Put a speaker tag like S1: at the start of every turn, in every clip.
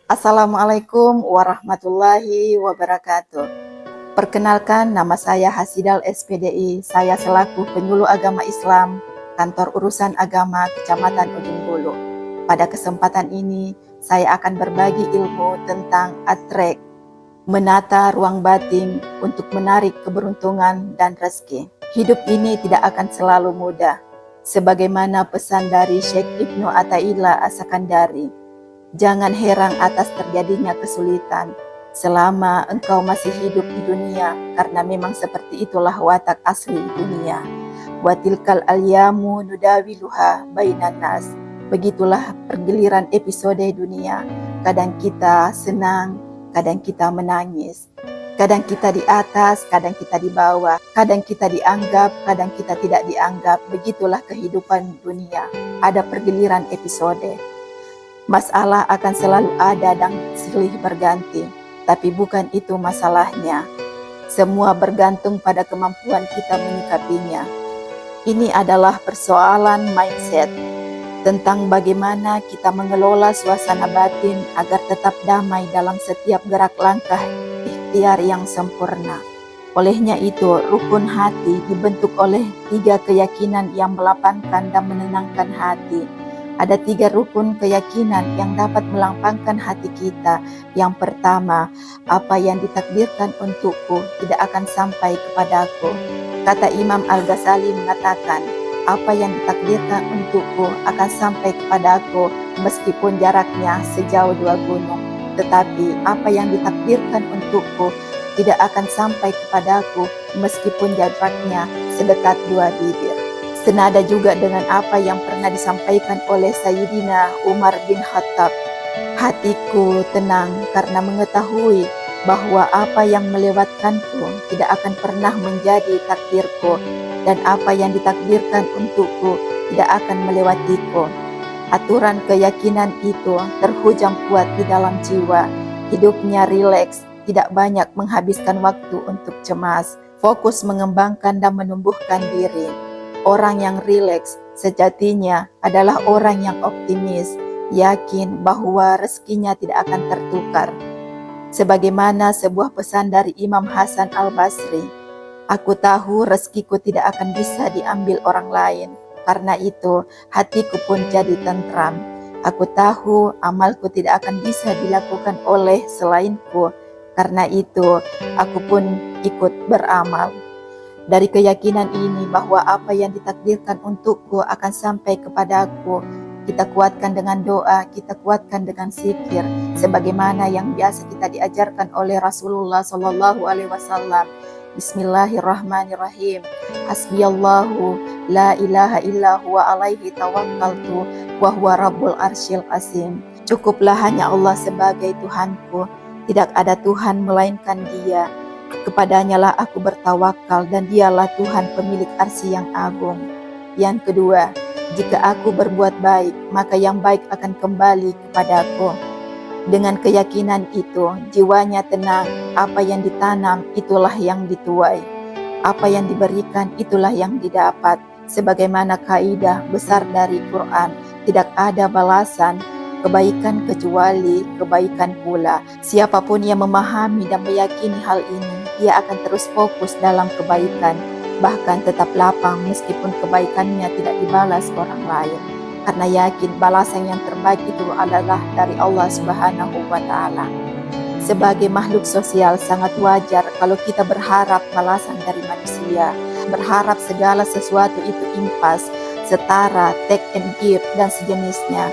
S1: Assalamualaikum warahmatullahi wabarakatuh. Perkenalkan, nama saya Hasidal SPDI. Saya selaku penyuluh agama Islam, Kantor Urusan Agama Kecamatan Ujung Bulu. Pada kesempatan ini, saya akan berbagi ilmu tentang atrek, menata ruang batin untuk menarik keberuntungan dan rezeki. Hidup ini tidak akan selalu mudah. Sebagaimana pesan dari Syekh Ibnu Athaillah As-Sakandari, jangan heran atas terjadinya kesulitan selama engkau masih hidup di dunia, karena memang seperti itulah watak asli dunia. Wa tilkal alyamu nudawiluha bainan nas. Begitulah pergiliran episode dunia. Kadang kita senang, kadang kita menangis. Kadang kita di atas, kadang kita di bawah. Kadang kita dianggap, kadang kita tidak dianggap. Begitulah kehidupan dunia. Ada pergiliran episode. Masalah akan selalu ada dan silih berganti, tapi bukan itu masalahnya. Semua bergantung pada kemampuan kita menyikapinya. Ini adalah persoalan mindset, tentang bagaimana kita mengelola suasana batin agar tetap damai dalam setiap gerak langkah ikhtiar yang sempurna. Olehnya itu, rukun hati dibentuk oleh 3 keyakinan yang melapangkan dan menenangkan hati. Ada 3 rukun keyakinan yang dapat melapangkan hati kita. Yang pertama, apa yang ditakdirkan untukku tidak akan sampai kepadaku. Kata Imam Al-Ghazali mengatakan, apa yang ditakdirkan untukku akan sampai kepadaku meskipun jaraknya sejauh 2 gunung. Tetapi apa yang ditakdirkan untukku tidak akan sampai kepadaku meskipun jaraknya sedekat 2 bibir. Senada juga dengan apa yang pernah disampaikan oleh Sayyidina Umar bin Khattab. Hatiku tenang karena mengetahui bahwa apa yang melewatkanku tidak akan pernah menjadi takdirku, dan apa yang ditakdirkan untukku tidak akan melewatiku. Aturan keyakinan itu terhujam kuat di dalam jiwa. Hidupnya rileks, tidak banyak menghabiskan waktu untuk cemas, fokus mengembangkan dan menumbuhkan diri. Orang yang rileks sejatinya adalah orang yang optimis, yakin bahwa rezekinya tidak akan tertukar. Sebagaimana sebuah pesan dari Imam Hasan Al-Basri, aku tahu rezekiku tidak akan bisa diambil orang lain, karena itu hatiku pun jadi tentram. Aku tahu amalku tidak akan bisa dilakukan oleh selainku, karena itu aku pun ikut beramal. Dari keyakinan ini bahwa apa yang ditakdirkan untukku akan sampai kepadaku, kita kuatkan dengan doa, kita kuatkan dengan zikir, sebagaimana yang biasa kita diajarkan oleh Rasulullah SAW. Bismillahirrahmanirrahim. Hasbiyallahu la ilaha illa huwa alaihi tawakkaltu wa huwa rabbul arsyil azim. Cukuplah hanya Allah sebagai Tuhanku, tidak ada Tuhan melainkan Dia. Kepadanya lah aku bertawakal, dan Dialah Tuhan pemilik arsy yang agung. Yang kedua, jika aku berbuat baik, maka yang baik akan kembali kepadaku. Dengan keyakinan itu, jiwanya tenang. Apa yang ditanam, itulah yang dituai. Apa yang diberikan, itulah yang didapat. Sebagaimana kaidah besar dari Quran, tidak ada balasan kebaikan kecuali kebaikan pula. Siapapun yang memahami dan meyakini hal ini, dia akan terus fokus dalam kebaikan, bahkan tetap lapang meskipun kebaikannya tidak dibalas orang lain, karena yakin balasan yang terbaik itu adalah dari Allah Subhanahu wa Ta'ala. Sebagai makhluk sosial, sangat wajar kalau kita berharap balasan dari manusia, berharap segala sesuatu itu impas, setara, take and give, dan sejenisnya.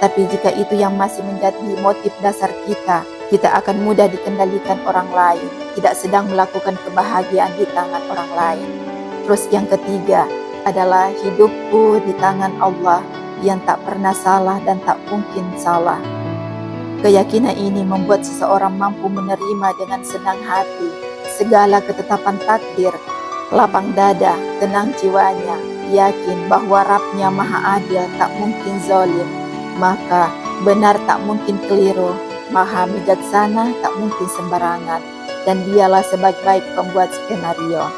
S1: Tapi jika itu yang masih menjadi motif dasar kita akan mudah dikendalikan orang lain, tidak sedang melakukan kebahagiaan di tangan orang lain. Terus yang ketiga adalah hidupku di tangan Allah yang tak pernah salah dan tak mungkin salah. Keyakinan ini membuat seseorang mampu menerima dengan senang hati segala ketetapan takdir, lapang dada, tenang jiwanya, yakin bahwa Rabb-Nya Maha Adil, tak mungkin zalim. Maka benar tak mungkin keliru, Maha bijaksana tak mungkin sembarangan, dan Dialah sebaik-baik pembuat skenario.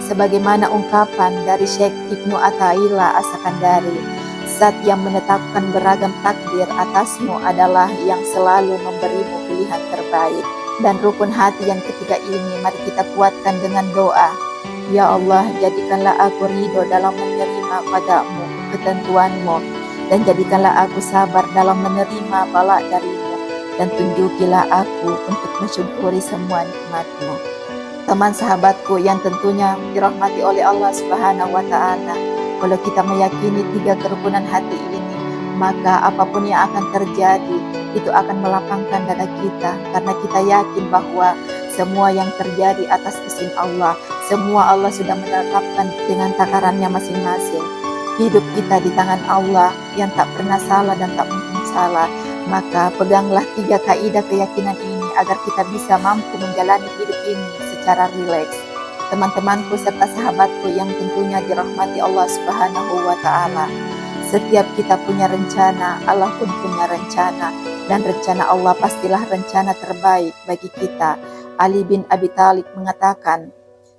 S1: Sebagaimana ungkapan dari Syekh Ibnu Athaillah As-Sakandari, Zat yang menetapkan beragam takdir atasmu adalah yang selalu memberimu pilihan terbaik. Dan rukun hati yang ketiga ini mari kita kuatkan dengan doa. Ya Allah, jadikanlah aku ridho dalam menerima padamu ketentuanmu, dan jadikanlah aku sabar dalam menerima bala darimu, dan tunjukilah aku untuk mensyukuri semua nikmatmu. Teman sahabatku yang tentunya dirahmati oleh Allah Subhanahu wa Ta'ala, kalau kita meyakini 3 kerukunan hati ini, maka apapun yang akan terjadi itu akan melapangkan dada kita, karena kita yakin bahwa semua yang terjadi atas izin Allah, semua Allah sudah menetapkan dengan takarannya masing-masing. Hidup kita di tangan Allah yang tak pernah salah dan tak mungkin salah. Maka peganglah 3 kaidah keyakinan ini agar kita bisa mampu menjalani hidup ini secara rileks. Teman-temanku serta sahabatku yang tentunya dirahmati Allah Subhanahu wa Ta'ala, setiap kita punya rencana, Allah pun punya rencana, dan rencana Allah pastilah rencana terbaik bagi kita. Ali bin Abi Thalib mengatakan,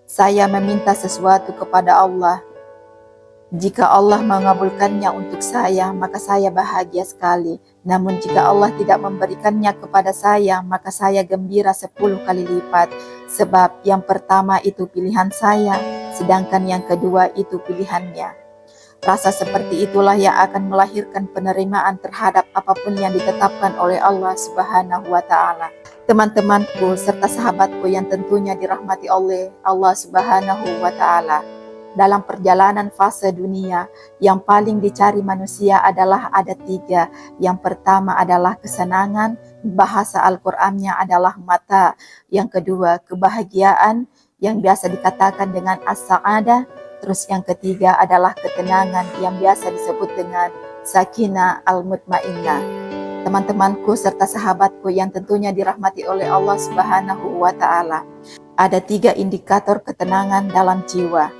S1: saya meminta sesuatu kepada Allah. Jika Allah mengabulkannya untuk saya, maka saya bahagia sekali. Namun jika Allah tidak memberikannya kepada saya, maka saya gembira 10 kali lipat. Sebab yang pertama itu pilihan saya, sedangkan yang kedua itu pilihannya. Rasa seperti itulah yang akan melahirkan penerimaan terhadap apapun yang ditetapkan oleh Allah Subhanahu wa Ta'ala. Teman-temanku serta sahabatku yang tentunya dirahmati oleh Allah Subhanahu wa Ta'ala, dalam perjalanan fase dunia, yang paling dicari manusia adalah ada 3. Yang pertama adalah kesenangan, bahasa Al-Qur'annya adalah mata. Yang kedua kebahagiaan, yang biasa dikatakan dengan as-sa'adah. Terus yang ketiga adalah ketenangan, yang biasa disebut dengan sakinah al-mutmainnah. Teman-temanku serta sahabatku yang tentunya dirahmati oleh Allah Subhanahu wa Ta'ala, ada 3 indikator ketenangan dalam jiwa.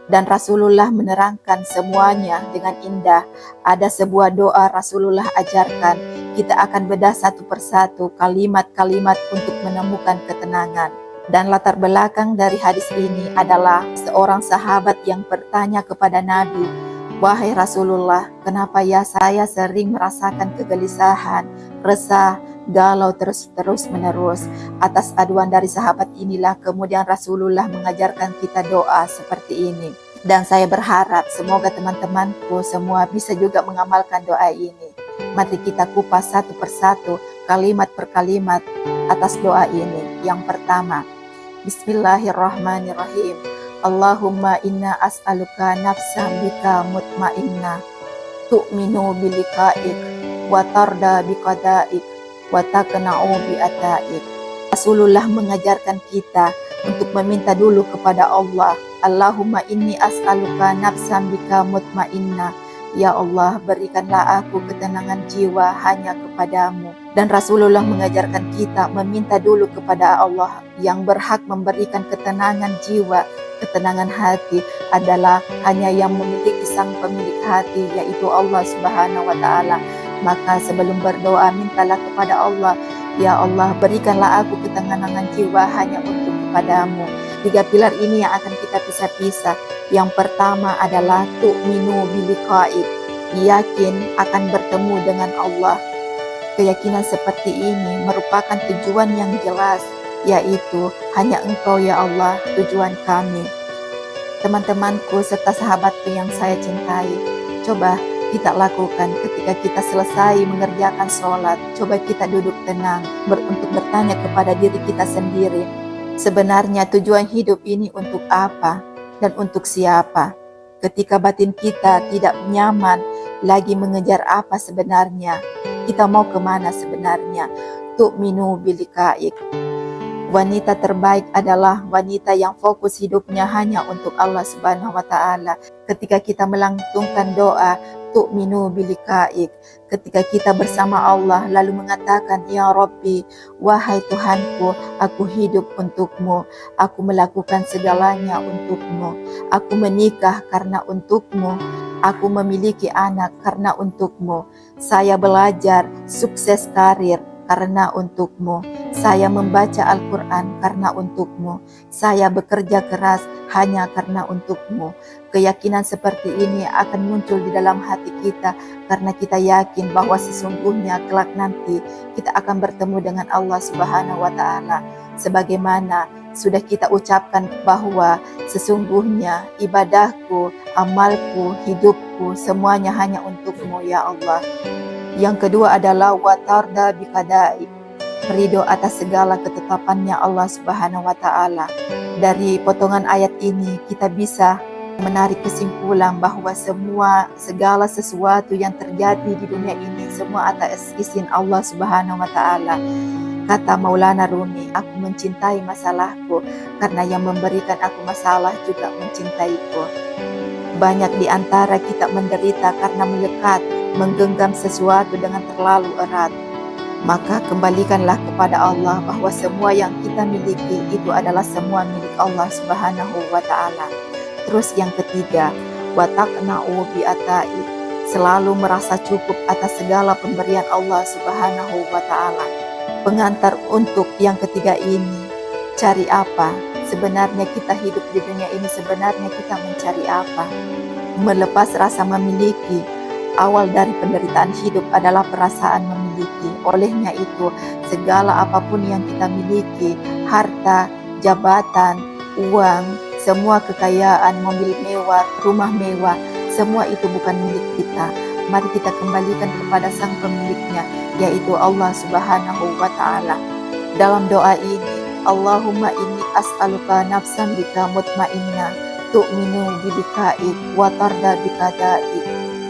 S1: Dan Rasulullah menerangkan semuanya dengan indah. Ada sebuah doa Rasulullah ajarkan. Kita akan bedah satu persatu kalimat-kalimat untuk menemukan ketenangan. Dan latar belakang dari hadis ini adalah seorang sahabat yang bertanya kepada Nabi, wahai Rasulullah, kenapa ya saya sering merasakan kegelisahan, resah, galau terus menerus. Atas aduan dari sahabat inilah kemudian Rasulullah mengajarkan kita doa seperti ini. Dan saya berharap semoga teman-temanku semua bisa juga mengamalkan doa ini. Mari kita kupas satu persatu, kalimat per kalimat atas doa ini. Yang pertama, Bismillahirrahmanirrahim. Allahumma inna as'aluka nafsan bika mutmainnah, tu'minu bilikaik, wa tarda biqadaik, wa taqna'u bi'ataik. Rasulullah mengajarkan kita untuk meminta dulu kepada Allah. Allahumma inni as'aluka nafsan bika mutmainnah. Ya Allah, berikanlah aku ketenangan jiwa hanya kepadamu. Dan Rasulullah mengajarkan kita meminta dulu kepada Allah yang berhak memberikan ketenangan jiwa, ketenangan hati adalah hanya yang memiliki sang pemilik hati, yaitu Allah Subhanahu wa Ta'ala. Maka sebelum berdoa, mintalah kepada Allah, ya Allah, berikanlah aku ketenangan jiwa hanya untuk kepadamu. 3 pilar ini yang akan kita pisah-pisah. Yang pertama adalah tu'minu biliqa'ik, yakin akan bertemu dengan Allah. Keyakinan seperti ini merupakan tujuan yang jelas, yaitu hanya Engkau ya Allah tujuan kami. Teman-temanku serta sahabatku yang saya cintai, coba kita lakukan ketika kita selesai mengerjakan sholat. Coba kita duduk tenang untuk bertanya kepada diri kita sendiri, sebenarnya tujuan hidup ini untuk apa dan untuk siapa? Ketika batin kita tidak nyaman lagi mengejar apa sebenarnya, kita mau kemana sebenarnya? Tu'minu bilikaik. Wanita terbaik adalah wanita yang fokus hidupnya hanya untuk Allah Subhanahu wa Ta'ala. Ketika kita melantunkan doa tu'minu bilikaik, ketika kita bersama Allah lalu mengatakan, ya Rabbi, wahai Tuhanku, aku hidup untukmu, aku melakukan segalanya untukmu, aku menikah karena untukmu, aku memiliki anak karena untukmu, saya belajar sukses karir karena untukmu, saya membaca Al-Quran karena untukmu, saya bekerja keras hanya karena untukmu. Keyakinan seperti ini akan muncul di dalam hati kita karena kita yakin bahwa sesungguhnya kelak nanti kita akan bertemu dengan Allah Subhanahu wa taala. Sebagaimana sudah kita ucapkan bahwa sesungguhnya ibadahku, amalku, hidupku semuanya hanya untukmu ya Allah. Yang kedua adalah watarda biqadai, ridho atas segala ketetapannya Allah Subhanahu wa taala. Dari potongan ayat ini kita bisa menarik kesimpulan bahwa segala sesuatu yang terjadi di dunia ini semua atas izin Allah Subhanahu wa taala. Kata Maulana Rumi, aku mencintai masalahku karena yang memberikan aku masalah juga mencintaiku. Banyak di antara kita menderita karena melekat, menggenggam sesuatu dengan terlalu erat. Maka kembalikanlah kepada Allah bahwa semua yang kita miliki itu adalah semua milik Allah Subhanahu wa taala. Terus yang ketiga, wataqna'u bi'atai, selalu merasa cukup atas segala pemberian Allah Subhanahu wa taala. Pengantar untuk yang ketiga ini, cari apa? Sebenarnya kita hidup di dunia ini, sebenarnya kita mencari apa? Melepas rasa memiliki. Awal dari penderitaan hidup adalah perasaan memiliki. Olehnya itu, segala apapun yang kita miliki, harta, jabatan, uang, semua kekayaan, mobil mewah, rumah mewah, semua itu bukan milik kita. Mari kita kembalikan kepada sang pemiliknya, yaitu Allah Subhanahu wa ta'ala. Dalam doa ini, Allahumma inni as'aluka nafsan bika mutmainnah, tu'minu bidika'ik, wa tarda bikada'ik,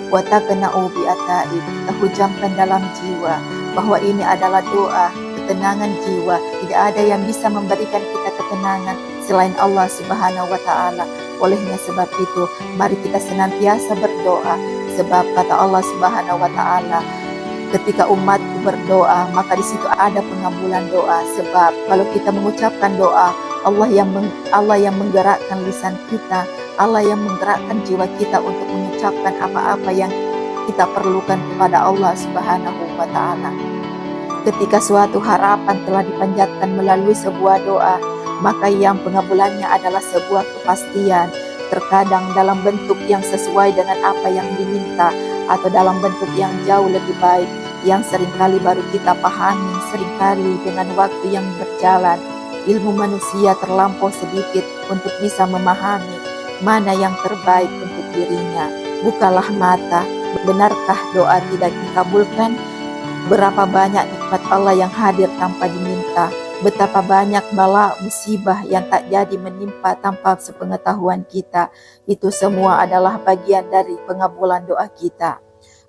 S1: wa taqna'u bi'ata'ik. Kita hujamkan dalam jiwa bahwa ini adalah doa ketenangan jiwa. Tidak ada yang bisa memberikan kita ketenangan selain Allah Subhanahu wa ta'ala. Olehnya sebab itu, mari kita senantiasa berdoa. Sebab kata Allah Subhanahu wa ta'ala, ketika umatku berdoa, maka di situ ada pengabulan doa. Sebab kalau kita mengucapkan doa, Allah yang menggerakkan lisan kita, Allah yang menggerakkan jiwa kita untuk mengucapkan apa-apa yang kita perlukan kepada Allah Subhanahu wa ta'ala. Ketika suatu harapan telah dipanjatkan melalui sebuah doa, maka yang pengabulannya adalah sebuah kepastian, terkadang dalam bentuk yang sesuai dengan apa yang diminta, atau dalam bentuk yang jauh lebih baik, yang seringkali baru kita pahami, seringkali dengan waktu yang berjalan. Ilmu manusia terlampau sedikit untuk bisa memahami mana yang terbaik untuk dirinya. Bukalah mata, benarkah doa tidak dikabulkan? Berapa banyak nikmat Allah yang hadir tanpa diminta, betapa banyak bala musibah yang tak jadi menimpa tanpa sepengetahuan kita. Itu semua adalah bagian dari pengabulan doa kita.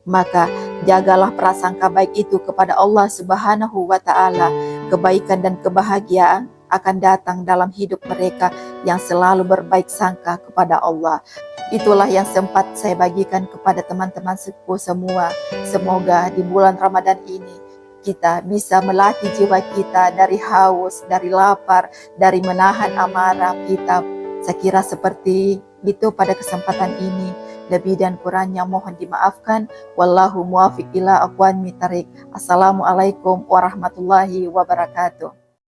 S1: Maka jagalah prasangka baik itu kepada Allah Subhanahu wa ta'ala. Kebaikan dan kebahagiaan akan datang dalam hidup mereka yang selalu berbaik sangka kepada Allah. Itulah yang sempat saya bagikan kepada teman-teman sepuh semua. Semoga di bulan Ramadan ini kita bisa melatih jiwa kita dari haus, dari lapar, dari menahan amarah kita. Saya kira seperti itu pada kesempatan ini. Lebih dan kurangnya mohon dimaafkan. Wallahu muwaffiq ila aqwamit thariq. Assalamualaikum warahmatullahi wabarakatuh.